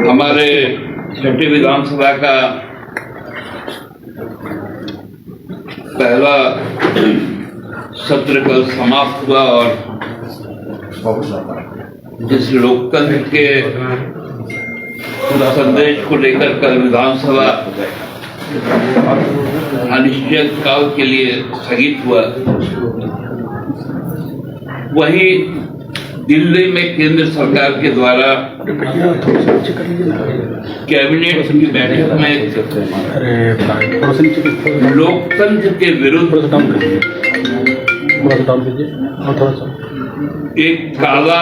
हमारे छठी विधानसभा का पहला सत्र कल समाप्त हुआ और जिस लोकतंत्र के संदेश को लेकर कल विधानसभा अनिश्चित काल के लिए स्थगित हुआ, वहीं दिल्ली में केंद्र सरकार के द्वारा कैबिनेट की बैठक में लोकतंत्र के विरुद्ध एक काला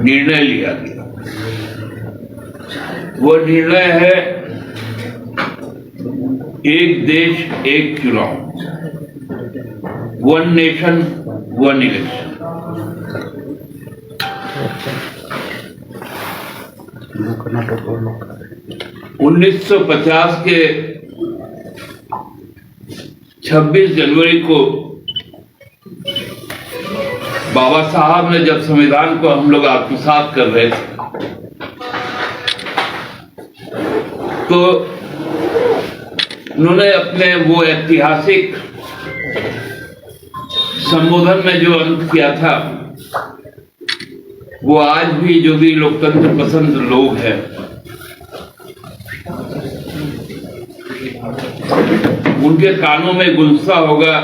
निर्णय लिया गया। वो निर्णय है एक देश एक चुनाव, वन नेशन वन इलेक्शन। 1950 के 26 जनवरी को बाबा साहब ने जब संविधान को हम लोग आत्मसात कर रहे थे, तो उन्होंने अपने वो ऐतिहासिक संबोधन में जो अंत किया था, वो आज भी जो भी लोकतंत्र पसंद लोग हैं उनके कानों में गूंजता होगा।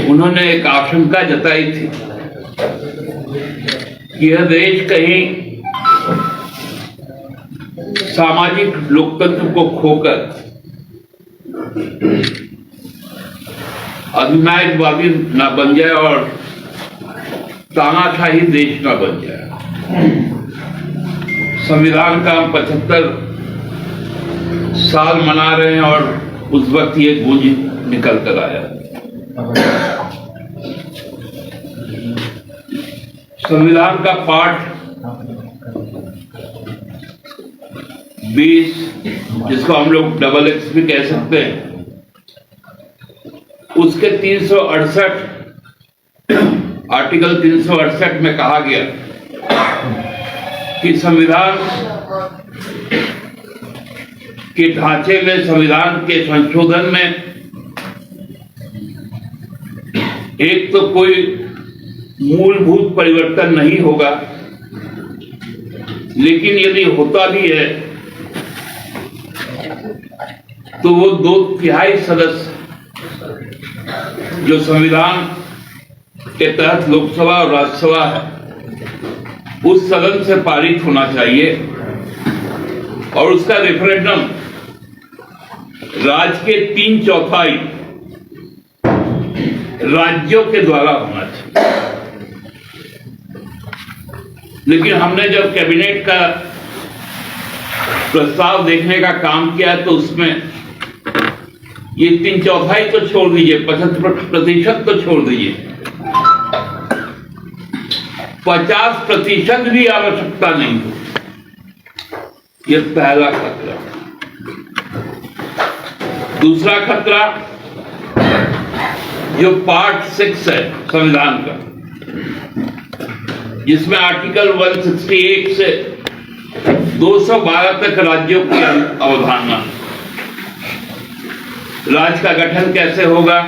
उन्होंने एक आशंका जताई थी कि यह देश कहीं सामाजिक लोकतंत्र को खोकर अधिनायकवादी ना बन जाए और तानाशाही देश ना बन जाए। संविधान का हम 75 साल मना रहे हैं और उस वक्त ये गूंज निकल कर आया। संविधान का पाठ 20, जिसको हम लोग XX भी कह सकते हैं, उसके 368 आर्टिकल 368 में कहा गया कि संविधान के ढांचे में, संविधान के संशोधन में एक तो कोई मूलभूत परिवर्तन नहीं होगा, लेकिन यदि होता भी है तो वो 2/3 सदस्य जो संविधान के तहत लोकसभा और राज्यसभा है, उस सदन से पारित होना चाहिए और उसका रेफरेंडम राज्य के 3/4 राज्यों के द्वारा होना चाहिए। लेकिन हमने जब कैबिनेट का प्रस्ताव देखने का काम किया तो उसमें ये 3/4 तो छोड़ दीजिए, 75% तो छोड़ दीजिए, 50% भी आवश्यकता नहीं हो। यह पहला खतरा। दूसरा खतरा जो पार्ट 6 है संविधान का, जिसमें आर्टिकल 168 से 212 तक राज्यों की अवधारणा। राज्य का गठन कैसे होगा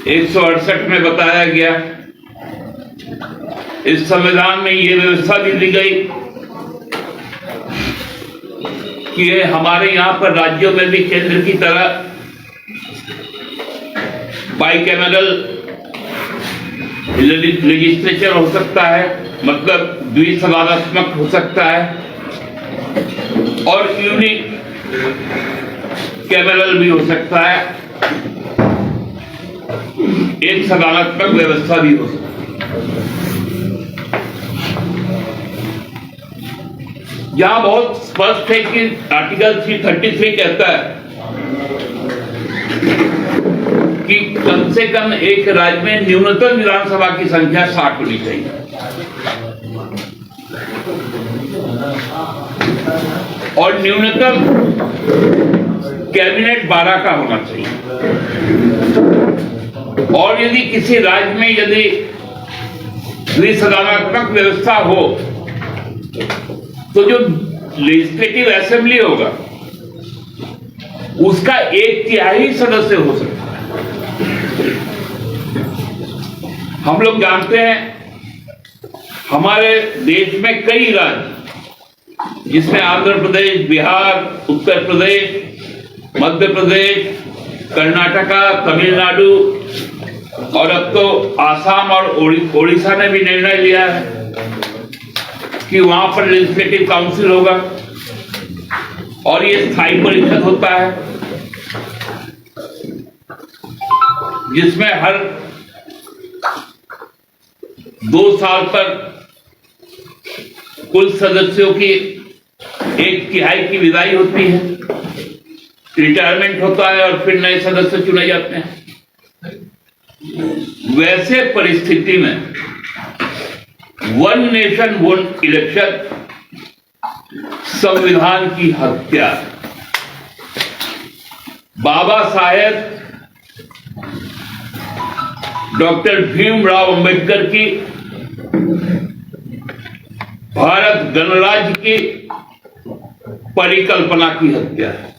168 में बताया गया। इस संविधान में यह व्यवस्था भी दी गई कि हमारे यहां पर राज्यों में भी केंद्र की तरह बाइकैमरल लेजिस्लेचर हो सकता है, मतलब द्विसभात्मक हो सकता है, और यूनिक कैमरल भी हो सकता है, एक सभात्मक व्यवस्था भी हो सकती है। यहां बहुत स्पष्ट है कि आर्टिकल 333 कहता है कि कम से कम एक राज्य में न्यूनतम विधानसभा की संख्या 60 होनी चाहिए और न्यूनतम कैबिनेट 12 का होना चाहिए। और यदि किसी राज्य में यदि द्विसदनात्मक व्यवस्था हो तो जो लेजिस्लेटिव असेंबली होगा उसका 1/3 सदस्य हो सकता है। हम लोग जानते हैं हमारे देश में कई राज्य जिसमें आंध्र प्रदेश, बिहार, उत्तर प्रदेश, मध्य प्रदेश, कर्नाटका, तमिलनाडु और अब तो आसाम और ओडिशा ने भी निर्णय लिया है कि वहां पर लेजिस्लेटिव काउंसिल होगा और ये स्थायी परिषद होता है जिसमें हर 2 साल पर कुल सदस्यों की 1/3 की विदाई होती है, रिटायरमेंट होता है और फिर नए सदस्य चुने जाते हैं। वैसे परिस्थिति में वन नेशन वन इलेक्शन संविधान की हत्या, बाबा साहेब डॉक्टर भीमराव अंबेडकर की भारत गणराज्य की परिकल्पना की हत्या है।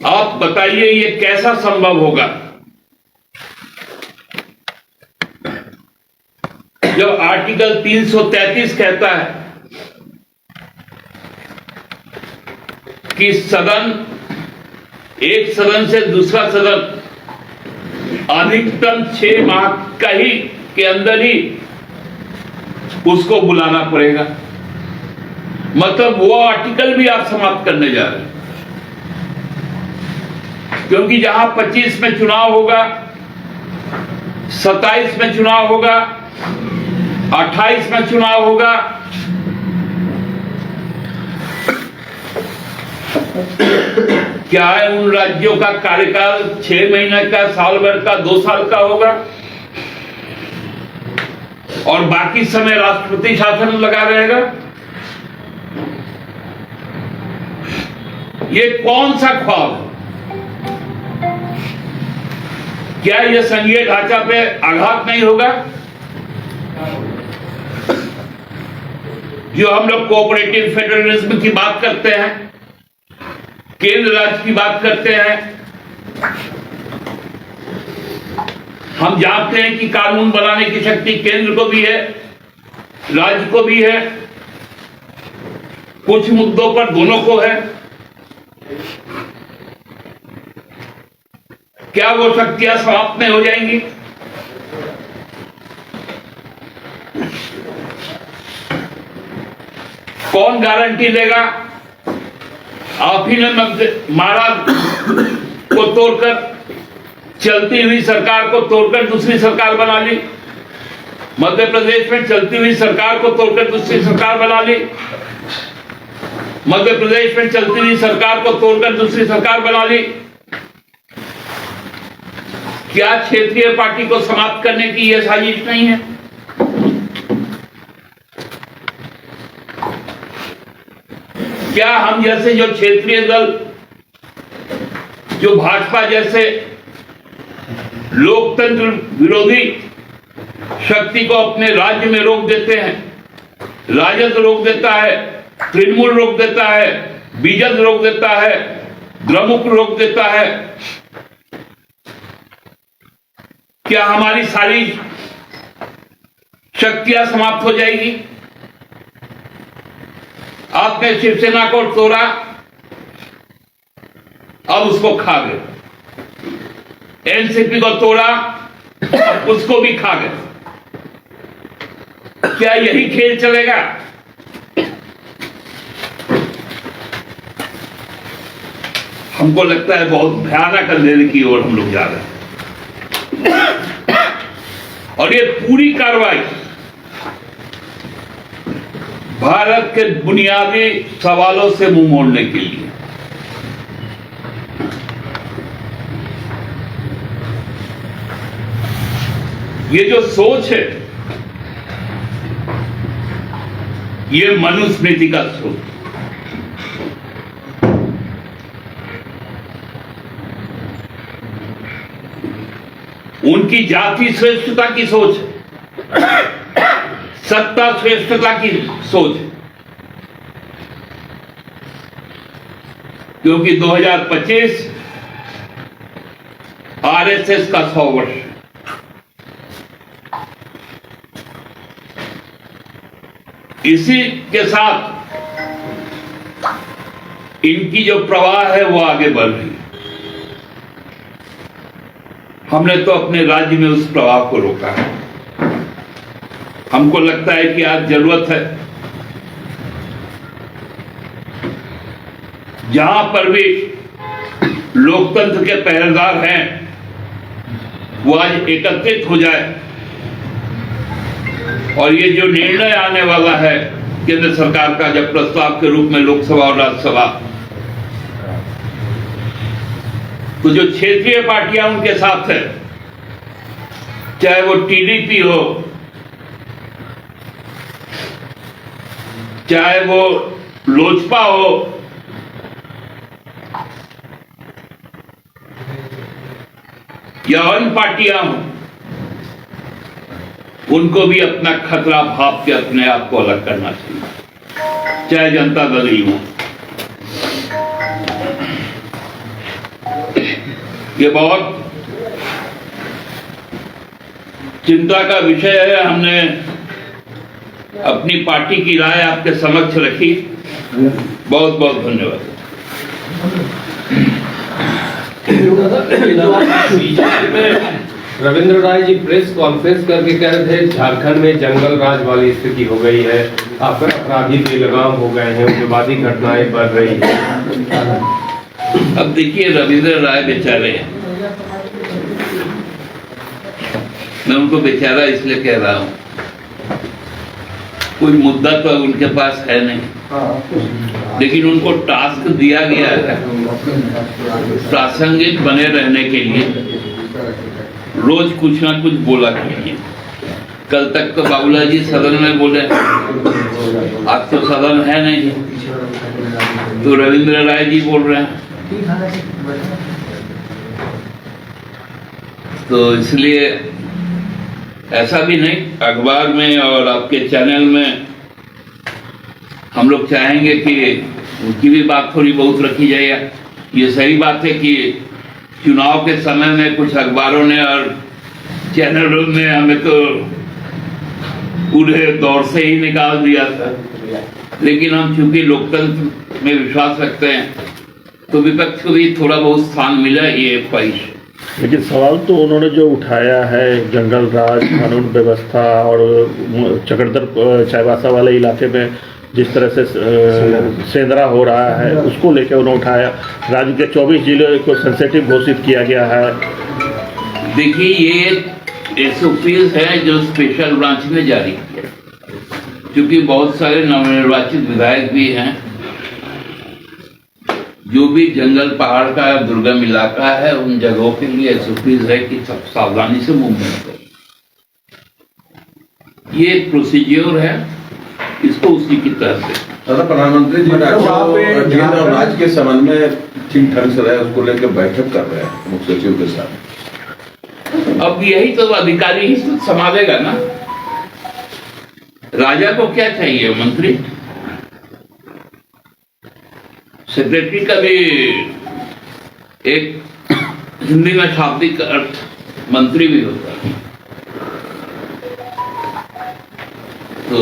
आप बताइए ये कैसा संभव होगा जब आर्टिकल 333 कहता है कि एक सदन से दूसरा सदन अधिकतम 6 माह के अंदर ही उसको बुलाना पड़ेगा। मतलब वो आर्टिकल भी आप समाप्त करने जा रहे हैं, क्योंकि जहां 25 में चुनाव होगा, 27 में चुनाव होगा, 28 में चुनाव होगा, क्या है उन राज्यों का कार्यकाल 6 महीने का, साल भर का, 2 साल का होगा और बाकी समय राष्ट्रपति शासन लगा रहेगा। ये कौन सा ख्वाब है? क्या यह संघीय ढांचा पे आघात नहीं होगा? जो हम लोग कोऑपरेटिव फेडरलिज्म की बात करते हैं, केंद्र राज्य की बात करते हैं, हम जानते हैं कि कानून बनाने की शक्ति केंद्र को भी है, राज्य को भी है, कुछ मुद्दों पर दोनों को है। क्या वो शक्तियां समाप्त नहीं हो जाएंगी? कौन गारंटी देगा? आप ही ने महाराज को तोड़कर, चलती हुई सरकार को तोड़कर दूसरी सरकार बना ली। मध्य प्रदेश में चलती हुई सरकार को तोड़कर दूसरी सरकार बना ली। मध्य प्रदेश में चलती हुई सरकार को तोड़कर दूसरी सरकार बना ली। क्या क्षेत्रीय पार्टी को समाप्त करने की यह साजिश नहीं है? क्या हम जैसे जो क्षेत्रीय दल, जो भाजपा जैसे लोकतंत्र विरोधी शक्ति को अपने राज्य में रोक देते हैं, राजद रोक देता है, तृणमूल रोक देता है, बीजद रोक देता है, द्रमुक रोक देता है, क्या हमारी सारी शक्तियां समाप्त हो जाएगी? आपने शिवसेना को तोड़ा, अब उसको खा गए। एनसीपी को तोड़ा, अब उसको भी खा गए। क्या यही खेल चलेगा? हमको लगता है बहुत भयानक अंधेरे की ओर हम लोग जा रहे हैं और ये पूरी कार्रवाई भारत के बुनियादी सवालों से मुंह मोड़ने के लिए। ये जो सोच है, ये मनुस्मृति का सोच। उनकी जाति श्रेष्ठता की सोच है, सत्ता श्रेष्ठता की सोच है। क्योंकि 2025 आरएसएस का 100 वर्ष है। इसी के साथ इनकी जो प्रवाह है वो आगे बढ़ रही है। हमने तो अपने राज्य में उस प्रवाह को रोका है। हमको लगता है कि आज जरूरत है जहां पर भी लोकतंत्र के पहरेदार हैं वो आज एकत्रित हो जाए और ये जो निर्णय आने वाला है केंद्र सरकार का जब प्रस्ताव के रूप में लोकसभा और राज्यसभा, तो जो क्षेत्रीय पार्टियां उनके साथ है, चाहे वो टीडीपी हो, चाहे वो लोजपा हो, या अन्य पार्टियां हो, उनको भी अपना खतरा भाप के अपने आप को अलग करना चाहिए, चाहे जनता दल ही हो। ये बहुत चिंता का विषय है। हमने अपनी पार्टी की राय आपके समक्ष रखी। बहुत बहुत धन्यवाद। बीजेपी में रविंद्र राय जी प्रेस कॉन्फ्रेंस करके कह रहे थे झारखंड में जंगल राज वाली स्थिति हो गई है, अपराधी बेलगाम हो गए हैं, उग्रवादी घटनाएं बढ़ रही है। अब देखिए, रविंद्र राय बेचारे, मैं उनको बेचारा इसलिए कह रहा हूं, कोई मुद्दा तो उनके पास है नहीं, लेकिन उनको टास्क दिया गया है प्रासंगिक बने रहने के लिए रोज कुछ ना कुछ बोला कीजिए। कल तक तो बाबूलाल जी सदन में बोले, आज तो सदन है नहीं, तो रविंद्र राय जी बोल रहे हैं। तो इसलिए ऐसा भी नहीं, अखबार में और आपके चैनल में हम लोग चाहेंगे कि उनकी भी बात थोड़ी बहुत रखी जाए। ये सही बात है कि चुनाव के समय में कुछ अखबारों ने और चैनलों ने हमें तो पूरे दौर से ही निकाल दिया था, लेकिन हम चूंकि लोकतंत्र में विश्वास रखते हैं तो विपक्ष को भी थोड़ा बहुत स्थान मिला, ये ख्वाहिश। लेकिन सवाल तो उन्होंने जो उठाया है जंगल राज, कानून व्यवस्था और चकरदर चाईबासा वाले इलाके में जिस तरह से सेंधरा हो रहा है, उसको लेकर उन्होंने उठाया। राज्य के 24 जिले को सेंसिटिव घोषित किया गया है। देखिए, ये एसओपीज है जो स्पेशल ब्रांच ने जारी किया, क्योंकि बहुत सारे नवनिर्वाचित विधायक भी हैं। जो भी जंगल पहाड़ का दुर्गम इलाका है उन जगहों के लिए एसओपीज है कि सब सावधानी से मूवमेंट करें। ये एक प्रोसीजर है, इसको उसी की तरह से। प्रधानमंत्री जी केंद्र और राज्य के संबंध में ठीक ढंग से रहे, उसको लेकर बैठक कर रहे हैं मुख्य सचिव के साथ। अब यही तो अधिकारी ही संभालेगा ना। राजा को क्या चाहिए? मंत्री। सेक्रेटरी का भी एक हिंदी में शाब्दिक अर्थ मंत्री भी होता है। तो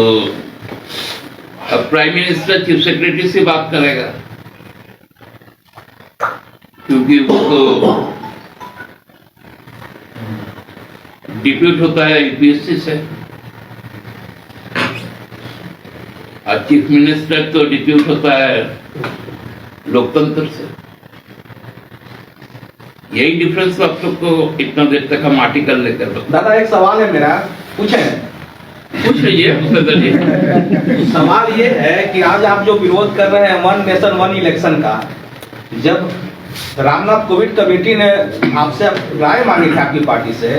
अब प्राइम मिनिस्टर चीफ सेक्रेटरी से बात करेगा, क्योंकि वो तो डिप्यूट होता है यूपीएससी से, और चीफ मिनिस्टर तो डिप्यूट होता है लोकतंत्र से। यही डिफरेंस आप लोग को इतना देर तक हम आर्टिकल लेकर। दादा, एक सवाल है मेरा, पूछे? पूछ लीजिए। सवाल ये है कि आज आप जो विरोध कर रहे हैं वन नेशन वन इलेक्शन का, जब रामनाथ कोविंद कमेटी ने आपसे राय मांगी थी आपकी पार्टी से,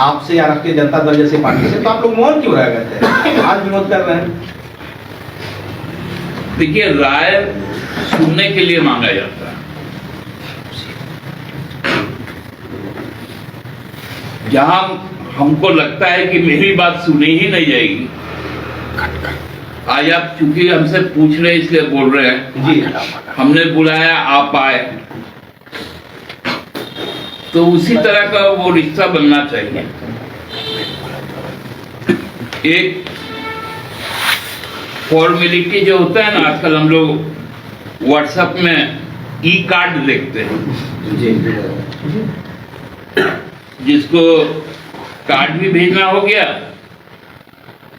आपसे या राष्ट्रीय जनता दल जैसी पार्टी से, तो आप लोग मौन क्यों रह गए थे? आज विरोध कर रहे हैं। देखिए, राय सुनने के लिए मांगा जाता है। जहां हमको लगता है कि मेरी बात सुनी ही नहीं जाएगी, आज आप चूंकि हमसे पूछ रहे इसलिए बोल रहे हैं जी हमने बुलाया, आप आए, तो उसी तरह का वो रिश्ता बनना चाहिए। एक फॉर्मेलिटी जो होता है ना, आजकल हम लोग व्हाट्सएप में ई कार्ड देखते हैं, जी जिसको कार्ड भी भेजना हो गया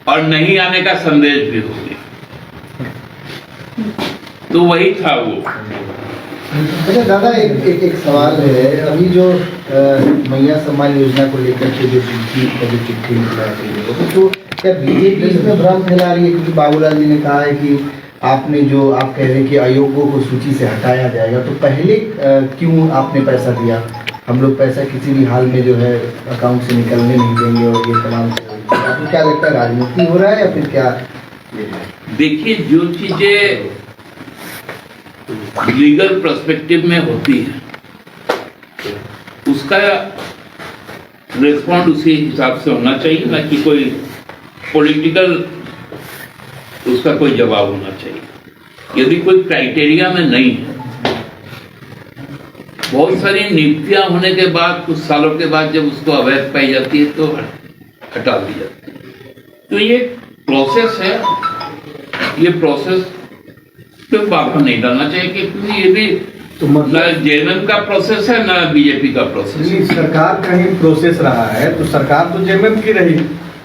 और नहीं आने का संदेश भी हो गया, तो वही था वो। अच्छा दादा, एक सवाल है। अभी जो मैया सम्मान योजना को लेकर के जो चिट्ठी निकलाई है, तो क्या बीजेपी इसमें भ्रम फैला रही है? क्योंकि बाबूलाल जी ने कहा है कि आपने जो आप कह रहे हैं कि अयोग्यों को सूची से हटाया जाएगा, तो पहले क्यों आपने पैसा दिया? हम लोग पैसा किसी भी हाल में जो है अकाउंट से निकलने नहीं देंगे, और ये तमाम आपको क्या लगता है, राजनीति हो रहा है या फिर क्या? देखिए, जो चीजें लीगल पर्सपेक्टिव में होती है उसका रिस्पॉन्ड उसी हिसाब से होना चाहिए, ना कि कोई पॉलिटिकल उसका कोई जवाब होना चाहिए। यदि कोई क्राइटेरिया में नहीं है, बहुत सारी नियुक्तियां होने के बाद कुछ सालों के बाद जब उसको अवैध पाई जाती है तो हटा दी जाती है। तो ये प्रोसेस है, ये प्रोसेस पे बाधा नहीं डालना चाहिए, क्योंकि ये भी तो न जेएमएम का प्रोसेस है न बीजेपी का प्रोसेस है। सरकार का ही प्रोसेस रहा है, तो सरकार तो जेएमएम की रही,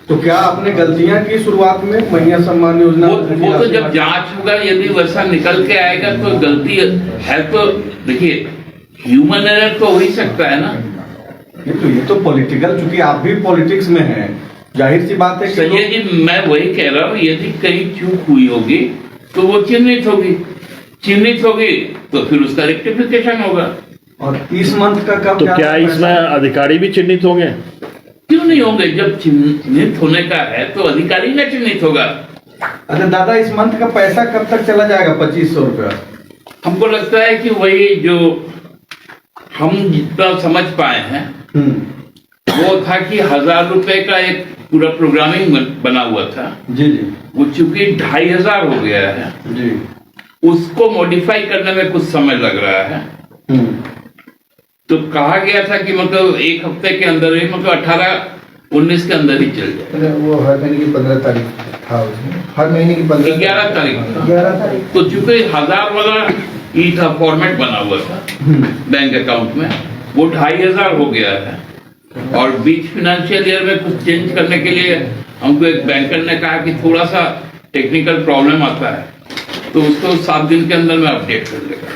तो क्या आपने गलतियां की शुरुआत में मैया सम्मान योजना? वो तो जब जांच होगा, यदि वैसा निकल के आएगा तो गलती है, तो देखिए ह्यूमन एरर तो हो ही सकता है ना। ये तो पॉलिटिकल, चूंकि आप भी पॉलिटिक्स में हैं, जाहिर सी बात है कि सही है जी, मैं वही कह रहा हूँ, यदि कहीं चूक हुई होगी तो वो चिन्हित होगी तो फिर उसका रेक्टिफिकेशन होगा। और इस मंथ का कब? तो क्या इसमें अधिकारी भी चिन्हित होंगे? क्यों नहीं होंगे? जब चिन्हित होने का है तो अधिकारी ना चिन्हित होगा। अच्छा दादा, इस मंथ का पैसा कब तक चला जाएगा? 2500 रुपया। हमको लगता है कि वही जो हम जितना समझ पाए हैं वो था कि 1000 रुपए का एक पूरा प्रोग्रामिंग बना हुआ था। जी जी वो चूंकि 2500 हो गया है, जी। उसको मॉडिफाई करने में कुछ समय लग रहा है। तो कहा गया था कि मतलब एक हफ्ते के अंदर ही, मतलब 18-19 के अंदर ही चल जाए। वो हर महीने की 15 तारीख था उसमें, हर महीने की 11 तारीख था। 11 तारीख। तो चूंकि 1000 वाला ही था, फॉर्मेट बना हुआ था बैंक अकाउंट में, वो 2500 हो गया है। और बीच फाइनेंशियल ईयर में कुछ चेंज करने के लिए हमको एक बैंकर ने कहा कि थोड़ा सा टेक्निकल प्रॉब्लम आता है, तो उसको 7 दिन के अंदर में अपडेट कर देगा।